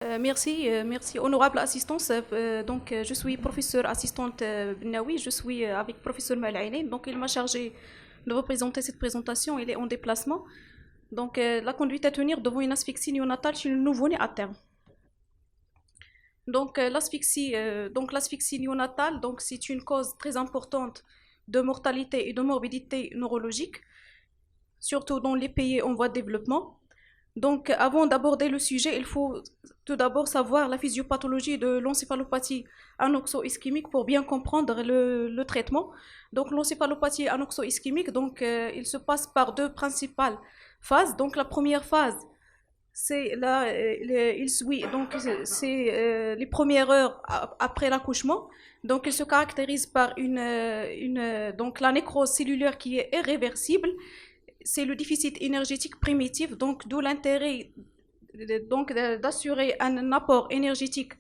Merci, honorable assistance. Je suis professeure assistante Benaoui, je suis avec professeur Malaïne. Donc, il m'a chargé de vous présenter cette présentation. Il est en déplacement. Donc, la conduite à tenir devant une asphyxie néonatale chez le nouveau-né à terme. L'asphyxie néonatale, donc, c'est une cause très importante de mortalité et de morbidité neurologique, surtout dans les pays en voie de développement. Donc, avant d'aborder le sujet, il faut tout d'abord savoir la physiopathologie de l'encéphalopathie anoxo-ischémique pour bien comprendre le traitement. Donc, l'encéphalopathie anoxo-ischémique, il se passe par deux principales phases. Donc, la première phase, c'est les premières heures après l'accouchement. Donc, il se caractérise par donc la nécrose cellulaire qui est irréversible. C'est le déficit énergétique primitif, donc d'où l'intérêt d'assurer un apport énergétique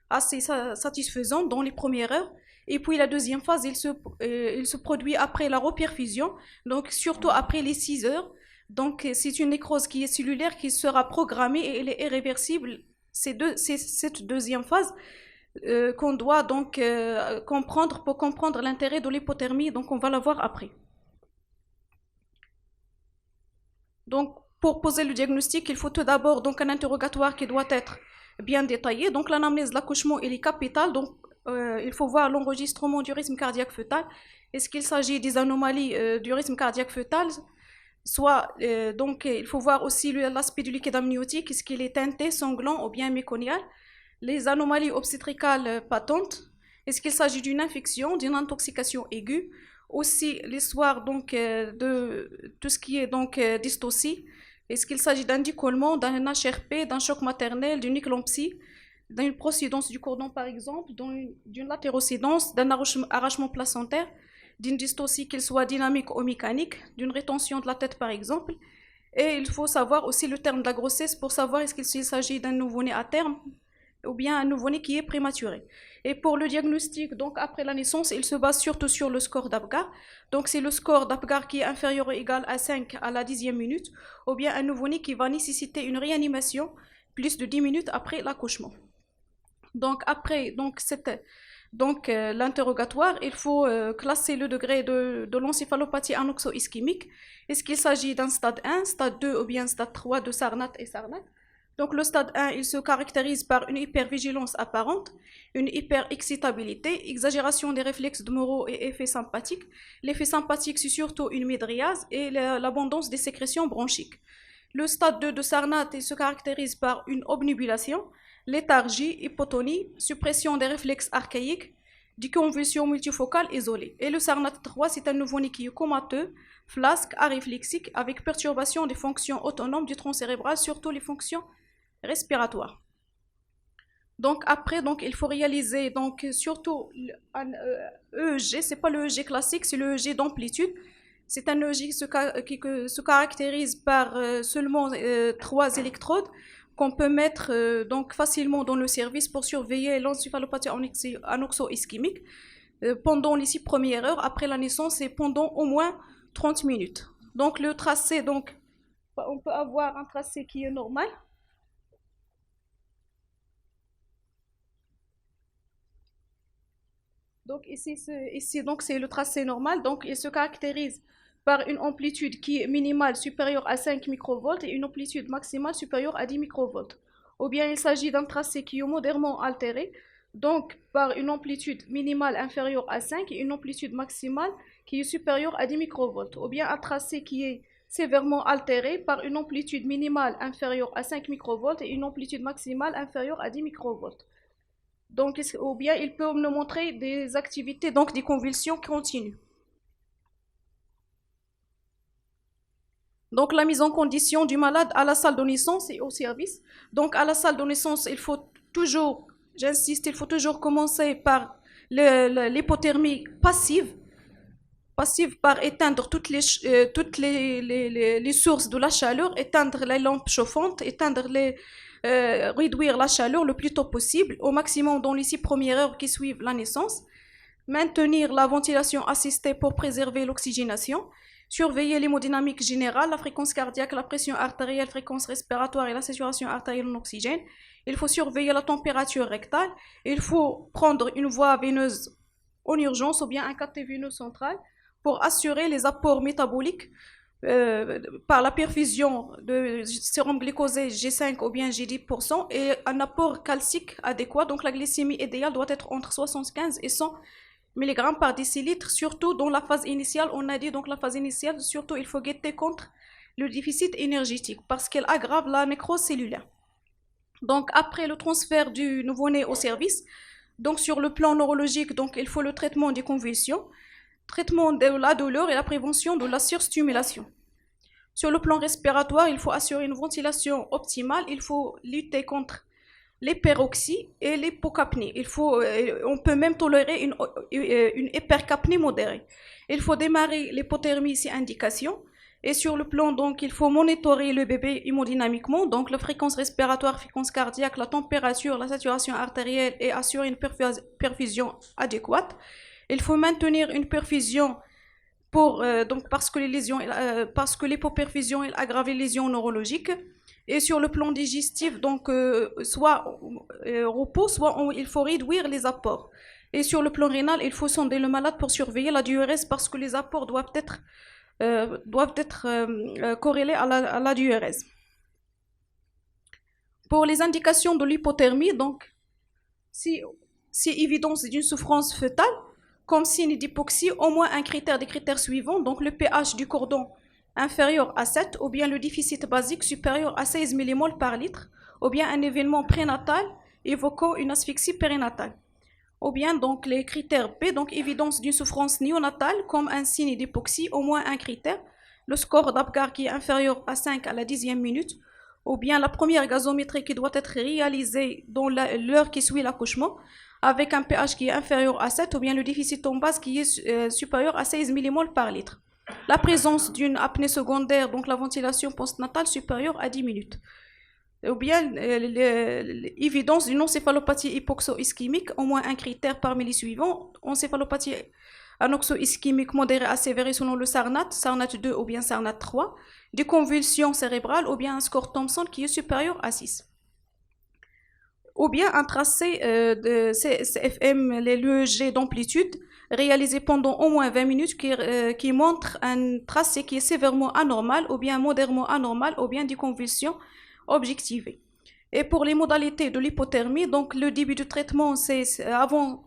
assez satisfaisant dans les premières heures. Et puis la deuxième phase, il se produit après la reperfusion, donc surtout après les 6 heures. Donc c'est une nécrose qui est cellulaire qui sera programmée et elle est irréversible. C'est cette deuxième phase qu'on doit donc comprendre pour comprendre l'intérêt de l'hypothermie. Donc on va la voir après. Donc, pour poser le diagnostic, il faut tout d'abord donc un interrogatoire qui doit être bien détaillé. Donc, l'anamnèse de l'accouchement est capitale. Donc, il faut voir l'enregistrement du rythme cardiaque fœtal. Est-ce qu'il s'agit des anomalies du rythme cardiaque fœtal? Il faut voir aussi l'aspect du liquide amniotique. Est-ce qu'il est teinté, sanglant ou bien méconial? Les anomalies obstétricales patentes. Est-ce qu'il s'agit d'une infection, d'une intoxication aiguë? Aussi l'histoire de tout ce qui est dystocie. Est-ce qu'il s'agit d'un décollement, d'un HRP, d'un choc maternel, d'une éclampsie, d'une procidence du cordon par exemple, d'une latérocidence, d'un arrachement placentaire, d'une dystocie qu'il soit dynamique ou mécanique, d'une rétention de la tête par exemple. Et il faut savoir aussi le terme de la grossesse pour savoir est-ce qu'il s'agit d'un nouveau-né à terme ou bien un nouveau-né qui est prématuré. Et pour le diagnostic, donc après la naissance, il se base surtout sur le score d'Apgar. Donc c'est le score d'Apgar qui est inférieur ou égal à 5 à la 10e minute, ou bien un nouveau-né qui va nécessiter une réanimation plus de 10 minutes après l'accouchement. Donc après l'interrogatoire, il faut classer le degré de l'encéphalopathie anoxo-ischémique. Est-ce qu'il s'agit d'un stade 1, stade 2 ou bien stade 3 de Sarnat et Sarnat? Donc le stade 1, il se caractérise par une hypervigilance apparente, une hyperexcitabilité, exagération des réflexes moraux et effets sympathiques. L'effet sympathique, c'est surtout une midriase et l'abondance des sécrétions bronchiques. Le stade 2 de Sarnat, il se caractérise par une obnubilation, léthargie, hypotonie, suppression des réflexes archaïques, des convulsions multifocales isolées. Et le Sarnat 3, c'est un nouveau-né qui est comateux, flasque, aréflexique, avec perturbation des fonctions autonomes du tronc cérébral, surtout les fonctions respiratoire. Donc après, il faut réaliser surtout un EEG, c'est pas le EEG classique, c'est le EEG d'amplitude. C'est un EEG qui se caractérise par seulement 3 électrodes qu'on peut mettre facilement dans le service pour surveiller l'encéphalopathie anoxo-ischémique pendant les 6 premières heures après la naissance et pendant au moins 30 minutes. Donc le tracé, on peut avoir un tracé qui est normal. Donc ici, c'est le tracé normal. Donc il se caractérise par une amplitude qui est minimale supérieure à 5 microvolts et une amplitude maximale supérieure à 10 microvolts. Ou bien il s'agit d'un tracé qui est modérément altéré, donc par une amplitude minimale inférieure à 5 et une amplitude maximale qui est supérieure à 10 microvolts. Ou bien un tracé qui est sévèrement altéré par une amplitude minimale inférieure à 5 microvolts et une amplitude maximale inférieure à 10 microvolts. Donc, ou bien il peut nous montrer des activités, donc des convulsions continues. Donc, la mise en condition du malade à la salle de naissance et au service. Donc, à la salle de naissance, il faut toujours, j'insiste, il faut toujours commencer par l'hypothermie passive. Passive par éteindre toutes les sources de la chaleur, éteindre les lampes chauffantes, réduire la chaleur le plus tôt possible, au maximum dans les 6 premières heures qui suivent la naissance, maintenir la ventilation assistée pour préserver l'oxygénation, surveiller l'hémodynamique générale, la fréquence cardiaque, la pression artérielle, fréquence respiratoire et la saturation artérielle en oxygène, il faut surveiller la température rectale, il faut prendre une voie veineuse en urgence ou bien un cathé veineux central pour assurer les apports métaboliques par la perfusion de sérum glycosé G5 ou bien G10% et un apport calcique adéquat. Donc la glycémie idéale doit être entre 75 et 100 mg par décilitre, surtout dans la phase initiale. On a dit donc la phase initiale, surtout il faut guetter contre le déficit énergétique parce qu'elle aggrave la nécrose cellulaire. Donc après le transfert du nouveau-né au service, donc sur le plan neurologique, donc il faut le traitement des convulsions, traitement de la douleur et la prévention de la surstimulation. Sur le plan respiratoire, il faut assurer une ventilation optimale, il faut lutter contre les peroxy et l'hypocapnie. On peut même tolérer une hypercapnie modérée. Il faut démarrer l'hypothermie si indication. Et sur le plan, donc, il faut monitorer le bébé hémodynamiquement, donc la fréquence respiratoire, fréquence cardiaque, la température, la saturation artérielle et assurer une perfusion adéquate. Il faut maintenir une perfusion donc parce que l'hypoperfusion aggrave les lésions neurologiques. Et sur le plan digestif, donc soit repos, soit il faut réduire les apports. Et sur le plan rénal, il faut sonder le malade pour surveiller la diurèse parce que les apports doivent être corrélés à la diurèse. Pour les indications de l'hypothermie, donc si évidence d'une souffrance fœtale, comme signe d'hypoxie, au moins un critère des critères suivants, donc le pH du cordon inférieur à 7, ou bien le déficit basique supérieur à 16 mmol par litre, ou bien un événement prénatal évoquant une asphyxie périnatale. Ou bien donc les critères B, donc évidence d'une souffrance néonatale comme un signe d'hypoxie, au moins un critère, le score d'Apgar qui est inférieur à 5 à la 10e minute, ou bien la première gazométrie qui doit être réalisée dans l'heure qui suit l'accouchement, avec un pH qui est inférieur à 7, ou bien le déficit en base qui est supérieur à 16 mmol par litre. La présence d'une apnée secondaire, donc la ventilation postnatale supérieure à 10 minutes. Ou bien l'évidence d'une encéphalopathie hypoxo-ischémique, au moins un critère parmi les suivants, encéphalopathie anoxo-ischémique modérée à sévère selon le SARNAT, SARNAT 2 ou bien SARNAT 3, des convulsions cérébrales ou bien un score Thompson qui est supérieur à 6. Ou bien un tracé de CFM, l'EEG d'amplitude, réalisé pendant au moins 20 minutes qui montre un tracé qui est sévèrement anormal ou bien modérément anormal ou bien des convulsions objectivées. Et pour les modalités de l'hypothermie, donc le début du traitement c'est avant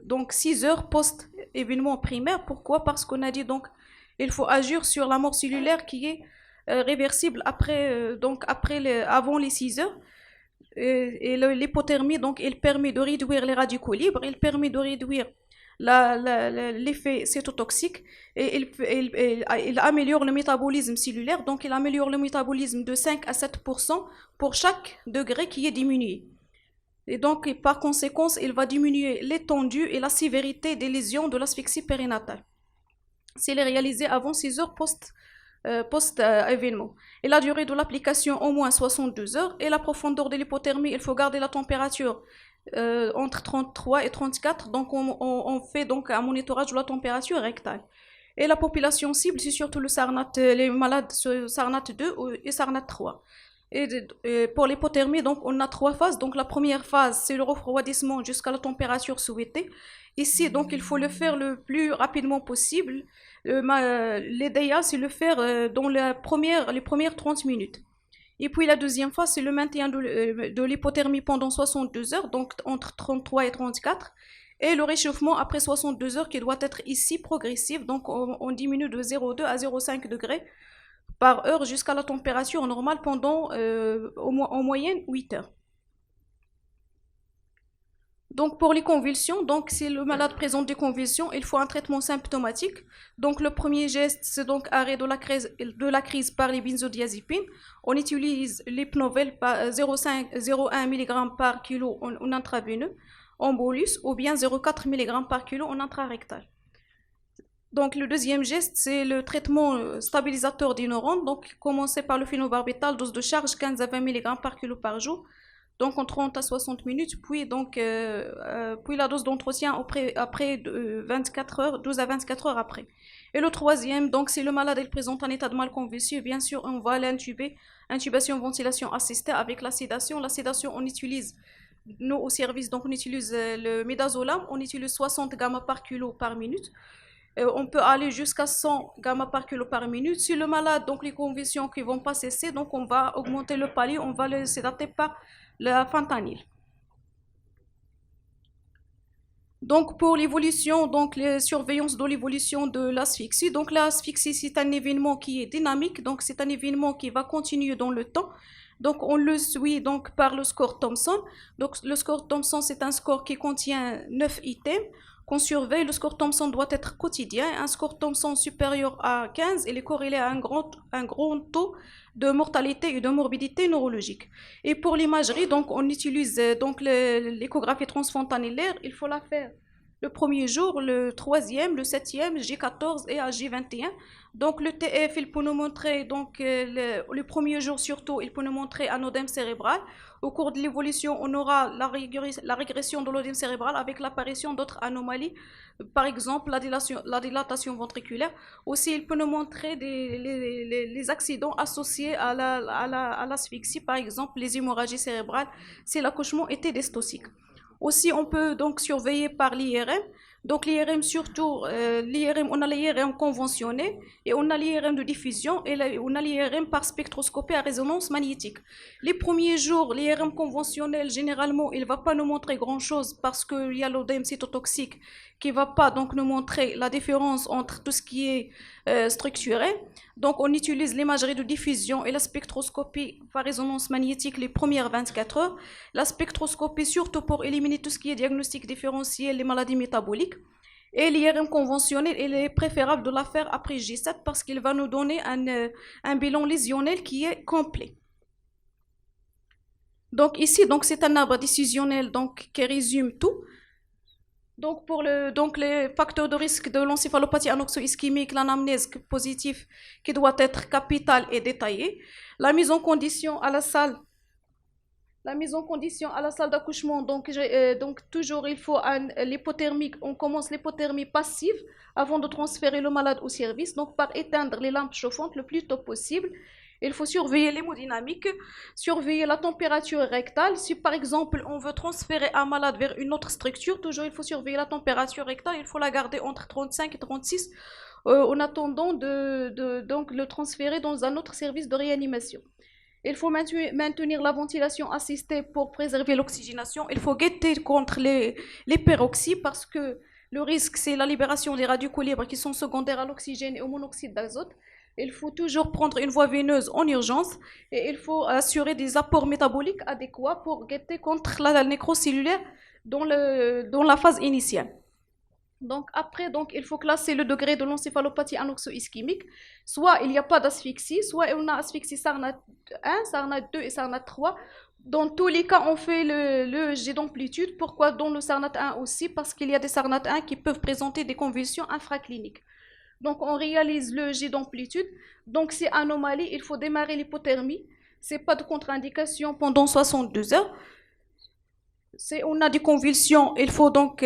donc 6 heures post-événement primaire. Pourquoi? Parce qu'on a dit donc il faut agir sur la mort cellulaire qui est réversible avant les 6 heures. Et l'hypothermie, donc, il permet de réduire les radicaux libres, il permet de réduire l'effet cétotoxique et il améliore le métabolisme cellulaire, donc il améliore le métabolisme de 5 à 7% pour chaque degré qui est diminué. Et donc, par conséquent, il va diminuer l'étendue et la sévérité des lésions de l'asphyxie périnatale. S'il est réalisé avant 6 heures post-événement. Et la durée de l'application au moins 62 heures. Et la profondeur de l'hypothermie, il faut garder la température entre 33 et 34. Donc on fait donc un monitorage de la température rectale. Et la population cible, c'est surtout le SARNAT, les malades SARNAT 2 et SARNAT 3. Et pour l'hypothermie, donc on a 3 phases. Donc la première phase, c'est le refroidissement jusqu'à la température souhaitée. Ici, donc il faut le faire le plus rapidement possible. L'idéal, c'est le faire dans les premières 30 minutes. Et puis la deuxième phase, c'est le maintien de l'hypothermie pendant 62 heures, donc entre 33 et 34. Et le réchauffement après 62 heures qui doit être ici progressif, donc on diminue de 0,2 à 0,5 degrés par heure jusqu'à la température normale pendant en moyenne 8 heures. Donc pour les convulsions, donc si le malade présente des convulsions, il faut un traitement symptomatique. Donc le premier geste, c'est donc arrêt de la crise par les benzodiazépines. On utilise l'hypnovel par 0,1 mg par kilo en intraveineux, en bolus, ou bien 0,4 mg par kilo en intrarectal. Donc le deuxième geste, c'est le traitement stabilisateur des neurones. Donc commencer par le phénobarbital, dose de charge 15 à 20 mg par kilo par jour. donc en 30 à 60 minutes, puis la dose d'entretien après 24 heures, 12 à 24 heures après. Et le troisième, donc si le malade présente un état de mal convulsif, bien sûr, on va l'intuber, intubation, ventilation assistée avec la sédation. La sédation, on utilise, nous au service, donc on utilise le midazolam, on utilise 60 gamma par kilo par minute. On peut aller jusqu'à 100 gamma par kilo par minute. Si le malade, donc les convulsions qui ne vont pas cesser, donc on va augmenter le palier, on va le sédater par la fentanyl. Donc pour l'évolution, donc les surveillances de l'évolution de l'asphyxie. Donc l'asphyxie, c'est un événement qui est dynamique, donc c'est un événement qui va continuer dans le temps. Donc on le suit donc par le score Thompson. Donc le score Thompson, c'est un score qui contient 9 items qu'on surveille. Le score Thompson doit être quotidien. Un score Thompson supérieur à 15, il est corrélé à un grand taux de mortalité et de morbidité neurologique. Et pour l'imagerie, donc on utilise donc l'échographie transfontanillaire. Il faut la faire le premier jour, le troisième, le septième, J14 et à J21. Donc le TF, il peut nous montrer, donc le premier jour surtout, il peut nous montrer un odème cérébral. Au cours de l'évolution, on aura la régression de l'odème cérébral avec l'apparition d'autres anomalies, par exemple la dilatation ventriculaire. Aussi, il peut nous montrer les accidents associés à l'asphyxie, par exemple les hémorragies cérébrales, si l'accouchement était dystocique. Aussi, on peut donc surveiller par l'IRM. Donc l'IRM surtout, on a l'IRM conventionné et on a l'IRM de diffusion et on a l'IRM par spectroscopie à résonance magnétique. Les premiers jours, l'IRM conventionnel, généralement, il ne va pas nous montrer grand-chose parce qu'il y a l'odème cytotoxique qui ne va pas donc nous montrer la différence entre tout ce qui est structuré. Donc on utilise l'imagerie de diffusion et la spectroscopie par résonance magnétique les premières 24 heures. La spectroscopie surtout pour éliminer tout ce qui est diagnostic différentiel, les maladies métaboliques. Et l'IRM conventionnel, il est préférable de la faire après J7 parce qu'il va nous donner un bilan lésionnel qui est complet. Donc ici, c'est un arbre décisionnel donc, qui résume tout. Donc, les facteurs de risque de l'encéphalopathie anoxo-ischémique, l'anamnèse positive qui doit être capitale et détaillée. La mise en condition à la salle d'accouchement, donc toujours il faut l'hypothermie, on commence l'hypothermie passive avant de transférer le malade au service, donc par éteindre les lampes chauffantes le plus tôt possible. Il faut surveiller l'hémodynamique, surveiller la température rectale. Si par exemple on veut transférer un malade vers une autre structure, toujours il faut surveiller la température rectale, il faut la garder entre 35 et 36 en attendant donc le transférer dans un autre service de réanimation. Il faut maintenir la ventilation assistée pour préserver l'oxygénation. Il faut guetter contre les peroxydes parce que le risque c'est la libération des radicaux libres qui sont secondaires à l'oxygène et au monoxyde d'azote. Il faut toujours prendre une voie veineuse en urgence et il faut assurer des apports métaboliques adéquats pour guetter contre la nécrose cellulaire dans la phase initiale. Donc après, il faut classer le degré de l'encéphalopathie anoxo-ischémique. Soit il n'y a pas d'asphyxie, soit on a asphyxie Sarnat 1, Sarnat 2 et Sarnat 3. Dans tous les cas, on fait le jet d'amplitude. Pourquoi dans le Sarnat 1 aussi? Parce qu'il y a des Sarnat 1 qui peuvent présenter des convulsions infracliniques. Donc, on réalise le jet d'amplitude. Donc, c'est anomalie, il faut démarrer l'hypothermie. Ce n'est pas de contre-indication pendant 62 heures. On a des convulsions, il faut donc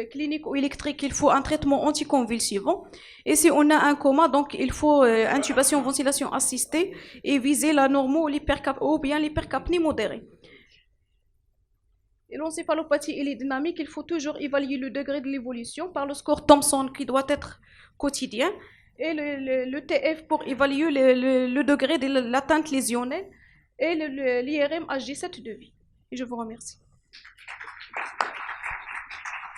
clinique ou électrique, il faut un traitement anticonvulsivant. Et si on a un coma, donc il faut intubation, ventilation assistée et viser la normo ou bien l'hypercapnie modérée. Et l'encéphalopathie, elle est dynamique, il faut toujours évaluer le degré de l'évolution par le score Thompson qui doit être quotidien et le TF pour évaluer le degré de l'atteinte lésionnelle et l'IRM HG7 de vie. Et je vous remercie.